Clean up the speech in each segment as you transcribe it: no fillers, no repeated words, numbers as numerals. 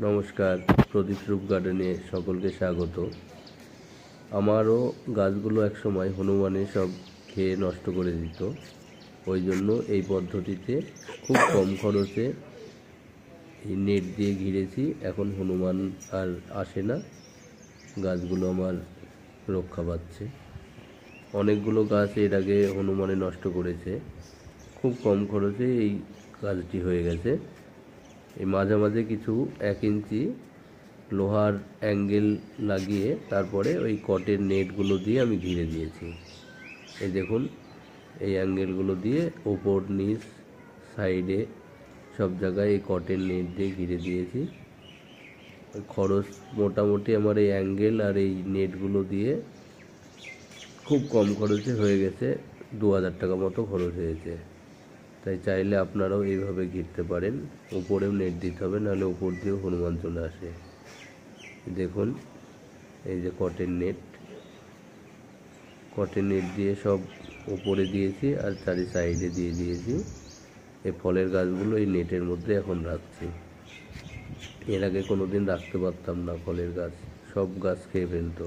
নমস্কার, প্রদীপ রূপ গার্ডেনে সকলকে স্বাগত। আমারও গাছগুলো একসময় হনুমানে সব খেয়ে নষ্ট করে দিত। ওই জন্য এই পদ্ধতিতে খুব কম খরচে এই নেট দিয়ে ঘিরেছি। এখন হনুমান আর আসে না, গাছগুলো আমার রক্ষা পাচ্ছে। অনেকগুলো গাছ এর আগে হনুমানে নষ্ট করেছে। খুব কম খরচে এই কাজটি হয়ে গেছে। এই মাঝে কিছু 1 ইঞ্চি লোহার অ্যাঙ্গেল লাগিয়ে তারপরে ওই কটের নেটগুলো দিয়ে আমি ঘিরে দিয়েছি। এই দেখুন, এই অ্যাঙ্গেলগুলো দিয়ে ওপর নিচ সাইডে সব জায়গায় এই কটের নেট দিয়ে ঘিরে দিয়েছি। খরচ মোটামুটি আমার এই অ্যাঙ্গেল আর এই নেটগুলো দিয়ে খুব কম খরচে হয়ে গেছে। 2000 টাকা মতো খরচ হয়েছে। তাই চাইলে আপনারাও এইভাবে ঘিরতে পারেন। উপরেও নেট দিতে হবে, নাহলে উপর দিয়েও হনুমান চলে আসে। দেখুন, এই যে কটের নেট দিয়ে সব উপরে দিয়েছি আর চারি সাইডে দিয়ে দিয়েছি। এই ফলের গাছগুলো এই নেটের মধ্যে এখন রাখছি। এর আগে কোনো দিন রাখতে পারতাম না, ফলের গাছ সব গাছ খেয়ে ফেলতো।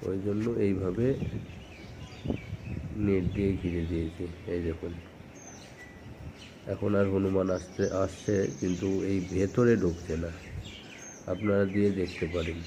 ওই জন্য এইভাবে নেট দিয়ে ঘিরে দিয়েছি। এই দেখুন, এখন আর হনুমান আসছে কিন্তু এই ভেতরে ঢুকছে না। আপনারা দিয়ে দেখতে পারেন।